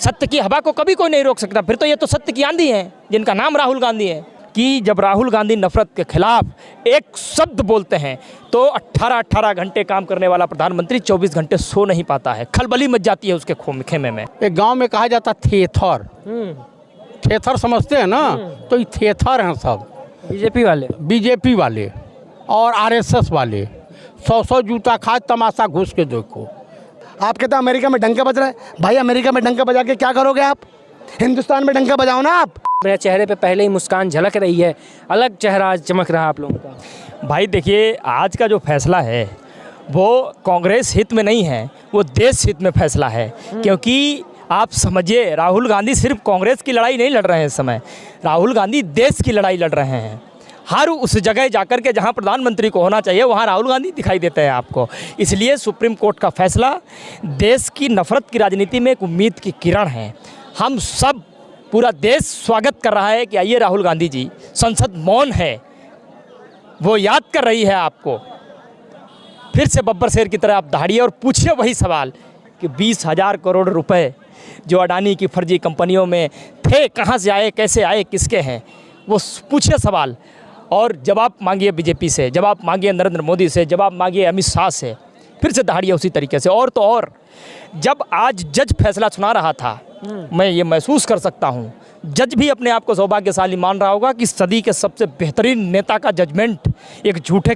सत्य की हवा को कभी कोई नहीं रोक सकता। फिर तो ये तो सत्य की आंधी है जिनका नाम राहुल गांधी है। कि जब राहुल गांधी नफरत के खिलाफ एक शब्द बोलते हैं तो 18 घंटे काम करने वाला प्रधानमंत्री 24 घंटे सो नहीं पाता है, खलबली मच जाती है उसके खेमे में। एक गांव में कहा जाता थेथर, थेथर समझते हैं ना, तो ये थेथर हैं सब बीजेपी वाले और आरएसएस वाले। 100 जूता खा तमाशा घुस के देखो। आप कहते हैं अमेरिका में डंका बज रहा है, भाई अमेरिका में डंका बजा के क्या करोगे आप? हिंदुस्तान में डंका बजाओ ना आप। मेरे चेहरे पे पहले ही मुस्कान झलक रही है, अलग चेहरा आज चमक रहा है आप लोगों का। भाई देखिए, आज का जो फैसला है वो कांग्रेस हित में नहीं है, वो देश हित में फैसला है। क्योंकि आप समझिए, राहुल गांधी सिर्फ कांग्रेस की लड़ाई नहीं लड़ रहे हैं इस समय, राहुल गांधी देश की लड़ाई लड़ रहे हैं। हर उस जगह जाकर के जहां प्रधानमंत्री को होना चाहिए वहां राहुल गांधी दिखाई देते हैं आपको। इसलिए सुप्रीम कोर्ट का फैसला देश की नफरत की राजनीति में एक उम्मीद की किरण है। हम सब, पूरा देश स्वागत कर रहा है कि आइए राहुल गांधी जी, संसद मौन है, वो याद कर रही है आपको। फिर से बब्बर शेर की तरह आप दहाड़िए और पूछिए वही सवाल कि 20,000 करोड़ रुपए जो अडानी की फर्जी कंपनियों में थे, कहाँ से आए, कैसे आए, किसके हैं, वो पूछिए सवाल और जवाब मांगिए बीजेपी से, जवाब मांगिए नरेंद्र मोदी से, जवाब मांगिए अमित शाह से। फिर से दहाड़िए उसी तरीके से। और तो और, जब आज जज फैसला सुना रहा था, मैं ये महसूस कर सकता हूँ, जज भी अपने आप को सौभाग्यशाली मान रहा होगा कि सदी के सबसे बेहतरीन नेता का जजमेंट एक झूठे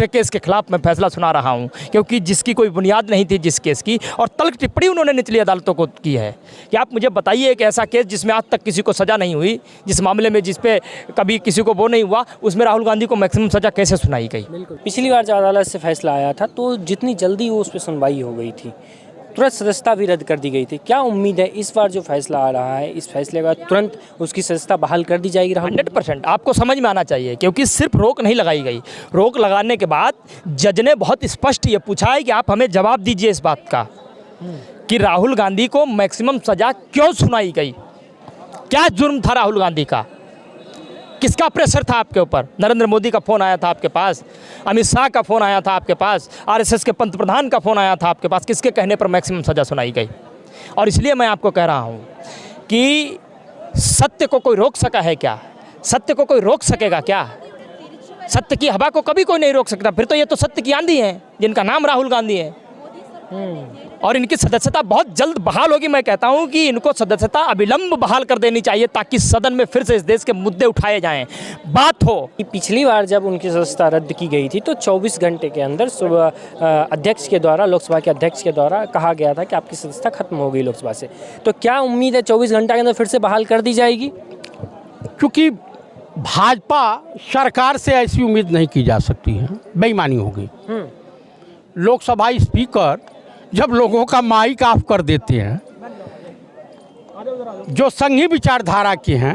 केस के खिलाफ मैं फैसला सुना रहा हूँ। क्योंकि जिसकी कोई बुनियाद नहीं थी जिस केस की, और तल्ख टिप्पणी उन्होंने निचली अदालतों को की है कि आप मुझे बताइए एक ऐसा केस जिसमें आज तक किसी को सज़ा नहीं हुई, जिस मामले में जिस पे कभी किसी को वो नहीं हुआ, उसमें राहुल गांधी को मैक्सिमम सज़ा कैसे सुनाई गई। बिल्कुल, पिछली बार जब अदालत से फैसला आया था तो जितनी जल्दी वो उस पर सुनवाई हो गई थी, तुरंत सदस्यता भी रद्द कर दी गई थी। क्या उम्मीद है इस बार जो फैसला आ रहा है, इस फैसले के बाद तुरंत उसकी सदस्यता बहाल कर दी जाएगी? 100% आपको समझ में आना चाहिए। क्योंकि सिर्फ रोक नहीं लगाई गई, रोक लगाने के बाद जज ने बहुत स्पष्ट ये पूछा है कि आप हमें जवाब दीजिए इस बात का कि राहुल गांधी को मैक्सिमम सज़ा क्यों सुनाई गई, क्या जुर्म था राहुल गांधी का, किसका प्रेशर था आपके ऊपर? नरेंद्र मोदी का फ़ोन आया था आपके पास, अमित शाह का फ़ोन आया था आपके पास, आरएसएस के पंतप्रधान का फ़ोन आया था आपके पास, किसके कहने पर मैक्सिमम सज़ा सुनाई गई? और इसलिए मैं आपको कह रहा हूँ कि सत्य को कोई रोक सका है क्या? सत्य को कोई रोक सकेगा क्या? सत्य की हवा को कभी कोई नहीं रोक सकता। फिर तो ये तो सत्य की आंधी है जिनका नाम राहुल गांधी है। और इनकी सदस्यता बहुत जल्द बहाल होगी। मैं कहता हूं कि इनको सदस्यता अविलंब बहाल कर देनी चाहिए ताकि सदन में फिर से इस देश के मुद्दे उठाए जाएं, बात हो। पिछली बार जब उनकी सदस्यता रद्द की गई थी तो 24 घंटे के अंदर सुबह अध्यक्ष के द्वारा, लोकसभा के अध्यक्ष के द्वारा कहा गया था कि आपकी सदस्यता खत्म हो गई लोकसभा से। तो क्या उम्मीद है 24 घंटे के अंदर फिर से बहाल कर दी जाएगी? क्योंकि भाजपा सरकार से ऐसी उम्मीद नहीं की जा सकती है, बेईमानी होगी। लोकसभा स्पीकर जब लोगों का माइक ऑफ कर देते हैं, जो संघी विचारधारा के हैं,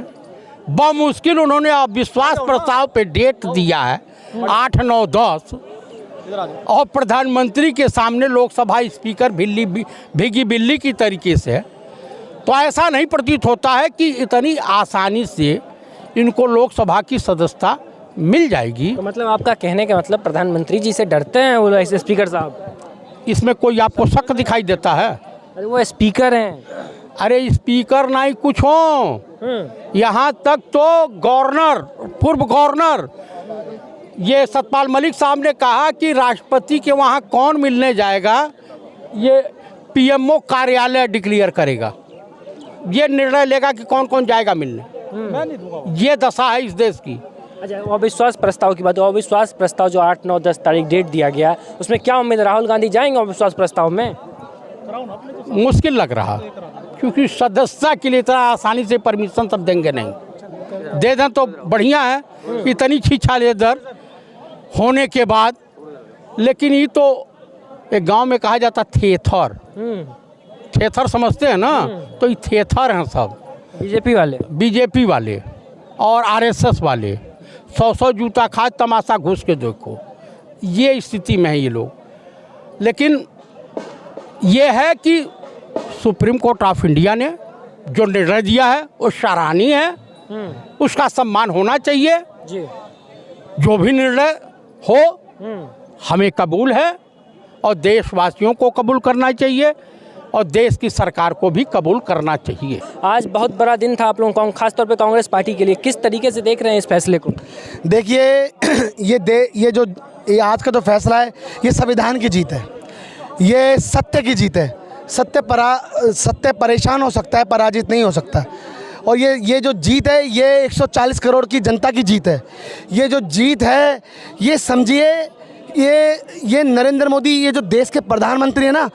बमुश्किल उन्होंने अविश्वास प्रस्ताव पे डेट दिया है 8, 9, 10, और प्रधानमंत्री के सामने लोकसभा स्पीकर भीगी बिल्ली की तरीके से, तो ऐसा नहीं प्रतीत होता है कि इतनी आसानी से इनको लोकसभा की सदस्यता मिल जाएगी। तो मतलब आपका कहने का मतलब प्रधानमंत्री जी से डरते हैं वो ऐसे स्पीकर साहब? इसमें कोई आपको शक दिखाई देता है? अरे वो स्पीकर हैं। अरे स्पीकर नहीं कुछ हो, यहाँ तक तो गवर्नर, पूर्व गवर्नर ये सतपाल मलिक साहब ने कहा कि राष्ट्रपति के वहाँ कौन मिलने जाएगा ये पीएमओ कार्यालय डिक्लेयर करेगा, ये निर्णय लेगा कि कौन कौन जाएगा मिलने। ये दशा है इस देश की। अच्छा, अविश्वास प्रस्ताव की बात, अविश्वास प्रस्ताव जो 8, 9, 10 तारीख डेट दिया गया, उसमें क्या उम्मीद है राहुल गांधी जाएंगे अविश्वास प्रस्ताव में? मुश्किल लग रहा, क्योंकि सदस्यता के लिए इतना आसानी से परमिशन सब देंगे नहीं। दे दें तो बढ़िया है, इतनी छीछालेदर होने के बाद। लेकिन ये तो एक गांव में कहा जाता थेथर, थेथर समझते हैं ना, तो ये थेथर हैं सब बीजेपी वाले और आरएसएस वाले। 100 जूता खा तमाशा घुस के देखो, ये स्थिति में है ये लोग। लेकिन ये है कि सुप्रीम कोर्ट ऑफ इंडिया ने जो निर्णय दिया है वो सराहनीय है, उसका सम्मान होना चाहिए जी। जो भी निर्णय हो हमें कबूल है और देशवासियों को कबूल करना चाहिए। और देश की सरकार को भी कबूल करना चाहिए। आज बहुत बड़ा दिन था आप लोगों को, खासतौर पे कांग्रेस पार्टी के लिए। किस तरीके से देख रहे हैं इस फैसले को? देखिए ये आज का जो फैसला है ये संविधान की जीत है, ये सत्य की जीत है। सत्य परेशान हो सकता है, पराजित नहीं हो सकता। और ये जो जीत है ये 140 करोड़ की जनता की जीत है। ये जो जीत है ये समझिए ये नरेंद्र मोदी, ये जो देश के प्रधानमंत्री हैं ना,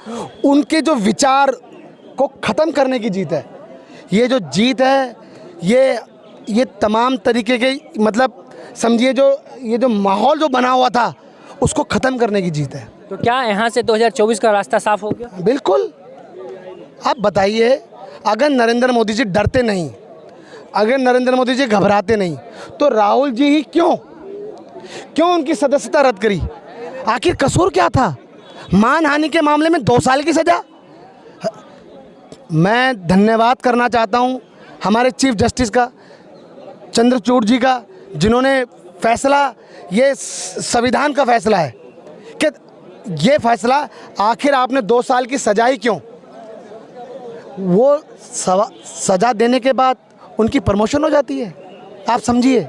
उनके जो विचार को ख़त्म करने की जीत है। ये जो जीत है ये तमाम तरीके के मतलब समझिए ये जो माहौल जो बना हुआ था उसको ख़त्म करने की जीत है। तो क्या यहाँ से 2024 का रास्ता साफ हो गया? बिल्कुल। आप बताइए, अगर नरेंद्र मोदी जी डरते नहीं, अगर नरेंद्र मोदी जी घबराते नहीं, तो राहुल जी ही क्यों उनकी सदस्यता रद्द करी? आखिर कसूर क्या था? मानहानि के मामले में 2 साल की सज़ा। मैं धन्यवाद करना चाहता हूँ हमारे चीफ जस्टिस का, चंद्रचूड़ जी का, जिन्होंने फैसला, ये संविधान का फैसला है कि ये फैसला आखिर आपने 2 साल की सजा ही क्यों? वो सज़ा देने के बाद उनकी प्रमोशन हो जाती है। आप समझिए,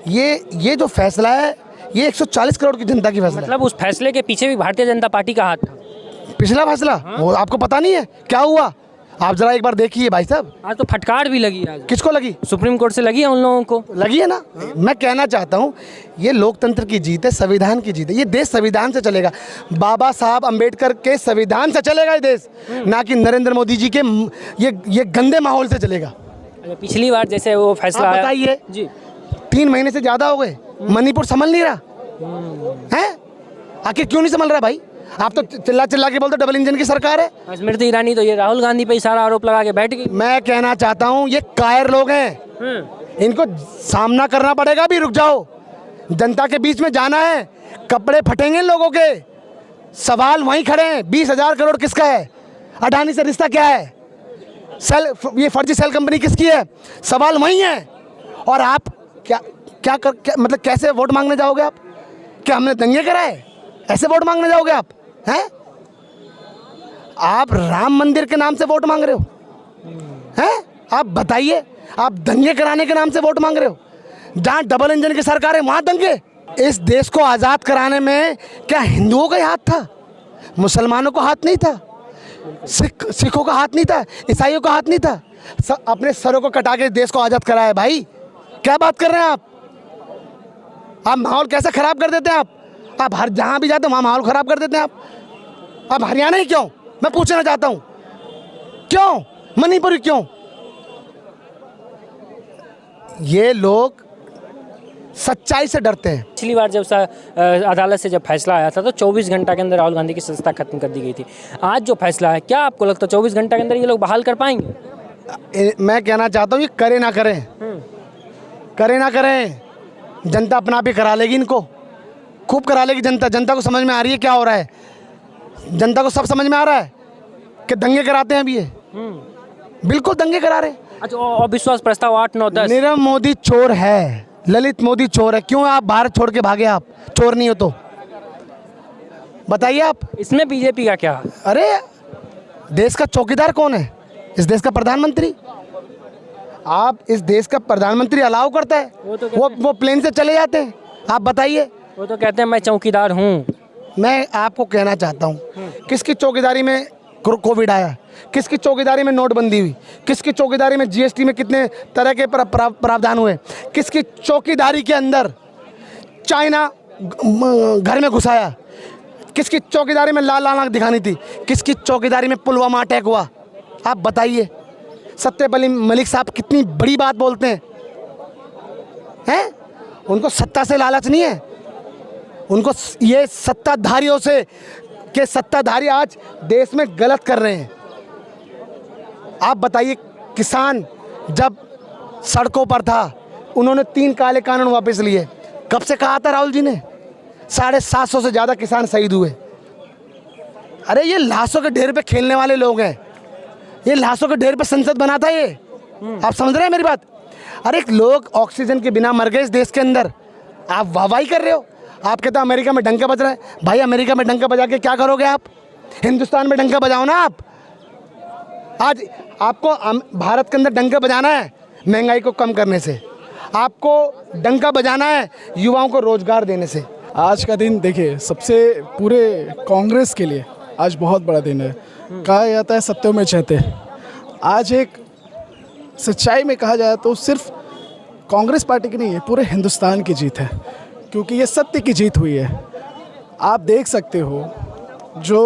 ये जो फैसला है ये 140 करोड़ की जनता की फैसला है। मतलब उस फैसले के पीछे भी भारतीय जनता पार्टी का हाथ था। पिछला फैसला वो आपको पता नहीं है क्या हुआ? आप जरा एक बार देखिए भाई साहब। आज तो फटकार भी लगी, आज किसको लगी? सुप्रीम कोर्ट से लगी है उन लोगों को। लगी है ना। मैं कहना चाहता हूँ ये लोकतंत्र की जीत है, संविधान की जीत है। ये देश संविधान से चलेगा, बाबा साहब अंबेडकर के संविधान से चलेगा ये देश, ना कि नरेंद्र मोदी जी के ये गंदे माहौल से चलेगा। पिछली बार जैसे वो फैसला आप आया बताइए जी, 3 महीने से ज़्यादा हो गए, मणिपुर संभल नहीं रहा है। आखिर क्यों नहीं संभल रहा भाई? आप तो चिल्ला के बोलते डबल इंजन की सरकार है। स्मृति ईरानी तो ये राहुल गांधी पे ही सारा आरोप लगा के बैठ गई। मैं कहना चाहता हूँ ये कायर लोग हैं, इनको सामना करना पड़ेगा। भी रुक जाओ, जनता के बीच में जाना है, कपड़े फटेंगे लोगों के। सवाल वहीं खड़े हैं, 20,000 करोड़ किसका है? अडानी से रिश्ता क्या है? ये फर्जी सेल कंपनी किसकी है? सवाल वहीं है। और आप क्या मतलब कैसे वोट मांगने जाओगे आप? क्या हमने दंगे कराए? ऐसे वोट मांगने जाओगे आप? हैं? आप राम मंदिर के नाम से वोट मांग रहे हो? हैं? आप बताइए, आप दंगे कराने के नाम से वोट मांग रहे हो? जहाँ डबल इंजन की सरकार है वहाँ दंगे। इस देश को आज़ाद कराने में क्या हिंदुओं का हाथ था? मुसलमानों का हाथ नहीं था, सिखों का हाथ नहीं था, ईसाइयों का हाथ नहीं था। अपने सरों को कटा के देश को आज़ाद कराया भाई। क्या बात कर रहे हैं आप माहौल कैसे ख़राब कर देते हैं आप हर जहाँ भी जाते हैं वहाँ माहौल ख़राब कर देते हैं आप हरियाणा ही क्यों? मैं पूछना चाहता हूँ क्यों? मणिपुर क्यों? ये लोग सच्चाई से डरते हैं। पिछली बार जब अदालत से जब फैसला आया था तो 24 घंटा के अंदर राहुल गांधी की सदस्यता खत्म कर दी गई थी। आज जो फैसला है, क्या आपको लगता है 24 घंटा के अंदर ये लोग बहाल कर पाएंगे? मैं कहना चाहता हूँ ये करे ना करें, जनता अपना आप ही करा लेगी, इनको खूब करा लेगी जनता को समझ में आ रही है क्या हो रहा है। जनता को सब समझ में आ रहा है कि दंगे कराते हैं अभी ये, बिल्कुल दंगे करा रहे हैं। अच्छा, अविश्वास प्रस्ताव 8, 9, 10। नीरव मोदी चोर है, ललित मोदी चोर है। क्यों आप भारत छोड़ के भागे? आप चोर नहीं हो तो बताइए आप। इसमें बीजेपी का क्या? अरे देश का चौकीदार कौन है? इस देश का प्रधानमंत्री। आप इस देश का प्रधानमंत्री अलाउ करता है? वो प्लेन से चले जाते हैं। आप बताइए। वो तो कहते हैं मैं चौकीदार हूँ। मैं आपको कहना चाहता हूँ किसकी चौकीदारी में कोविड आया, किसकी चौकीदारी में नोटबंदी हुई, किसकी चौकीदारी में जीएसटी में कितने तरह के प्रावधान हुए, किसकी चौकीदारी के अंदर चाइना घर में घुसाया, किसकी चौकीदारी में लाल आंख दिखानी थी, किसकी चौकीदारी में पुलवामा अटैक हुआ? आप बताइए। सत्यपाल मलिक साहब कितनी बड़ी बात बोलते हैं? उनको सत्ता से लालच नहीं है, उनको ये सत्ताधारियों से कि सत्ताधारी आज देश में गलत कर रहे हैं। आप बताइए, किसान जब सड़कों पर था उन्होंने 3 काले कानून वापस लिए। कब से कहा था राहुल जी ने? 750 से ज़्यादा किसान शहीद हुए। अरे ये लाशों के ढेर पे खेलने वाले लोग हैं, ये लाशों के ढेर पे संसद बना था ये। आप समझ रहे हैं मेरी बात? अरे लोग ऑक्सीजन के बिना मर गए इस देश के अंदर, आप वाहवाही कर रहे हो। आप कहते हैं अमेरिका में डंका बज रहा है। भाई अमेरिका में डंका बजा के क्या करोगे आप? हिंदुस्तान में डंका बजाओ ना आप। आज आपको भारत के अंदर डंका बजाना है महंगाई को कम करने से, आपको डंका बजाना है युवाओं को रोजगार देने से। आज का दिन देखिए सबसे पूरे कांग्रेस के लिए आज बहुत बड़ा दिन है। कहा जाता है सत्यों में जयते। आज एक सच्चाई में कहा जाए तो सिर्फ कांग्रेस पार्टी की नहीं है, पूरे हिंदुस्तान की जीत है, क्योंकि ये सत्य की जीत हुई है। आप देख सकते हो जो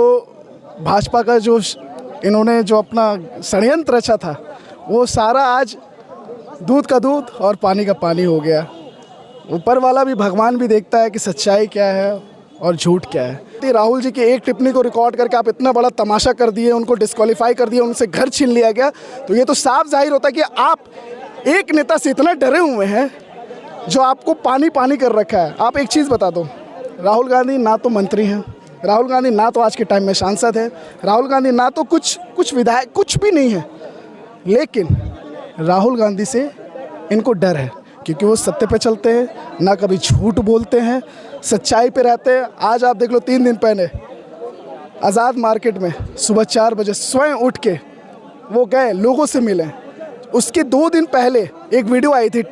भाजपा का जो इन्होंने जो अपना षड्यंत्र रचा था वो सारा आज दूध का दूध और पानी का पानी हो गया। ऊपर वाला भी भगवान भी देखता है कि सच्चाई क्या है और झूठ क्या है। राहुल जी की एक टिप्पणी को रिकॉर्ड करके आप इतना बड़ा तमाशा कर दिए, उनको डिस्क्वालीफाई कर दिया, उनसे घर छीन लिया गया, तो ये तो साफ जाहिर होता है कि आप एक नेता से इतना डरे हुए हैं जो आपको पानी पानी कर रखा है। आप एक चीज़ बता दो, राहुल गांधी ना तो मंत्री हैं, राहुल गांधी ना तो आज के टाइम में सांसद है, राहुल गांधी ना तो कुछ विधायक, कुछ भी नहीं है, लेकिन राहुल गांधी से इनको डर है क्योंकि वो सत्य पे चलते हैं, ना कभी झूठ बोलते हैं, सच्चाई पे रहते हैं। आज आप देख लो 3 दिन पहले आज़ाद मार्केट में सुबह 4 बजे स्वयं उठ के वो गए, लोगों से मिले। उसके 2 दिन पहले एक वीडियो आई थी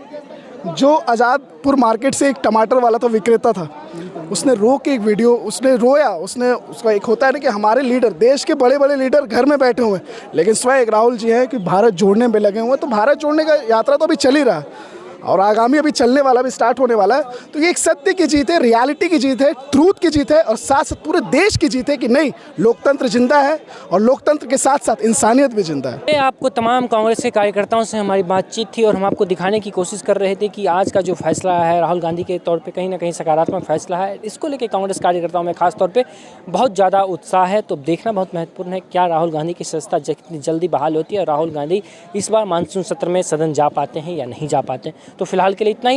जो आज़ादपुर मार्केट से एक टमाटर वाला तो विक्रेता था, उसने रो के एक वीडियो, उसने रोया, उसने उसका एक होता है ना कि हमारे लीडर, देश के बड़े बड़े लीडर घर में बैठे हुए हैं, लेकिन स्वयं एक राहुल जी हैं कि भारत जोड़ने में लगे हुए हैं। तो भारत जोड़ने का यात्रा तो अभी चल ही रहा है और आगामी अभी चलने वाला भी, स्टार्ट होने वाला है। तो ये एक सत्य की जीत है, रियलिटी की जीत है, ट्रूथ की जीत है और साथ साथ पूरे देश की जीत है कि नहीं, लोकतंत्र जिंदा है और लोकतंत्र के साथ साथ इंसानियत भी जिंदा है। ये आपको तमाम कांग्रेस के कार्यकर्ताओं से हमारी बातचीत थी और हम आपको दिखाने की कोशिश कर रहे थे कि आज का जो फैसला है राहुल गांधी के तौर पे कहीं ना कहीं सकारात्मक फैसला है। इसको लेकर कांग्रेस कार्यकर्ताओं में खास तौर पे बहुत ज़्यादा उत्साह है। तो देखना बहुत महत्वपूर्ण है क्या राहुल गांधी की सदस्यता जितनी जल्दी बहाल होती है और राहुल गांधी इस बार मानसून सत्र में सदन जा पाते हैं या नहीं जा पाते हैं। तो फिलहाल के लिए इतना ही।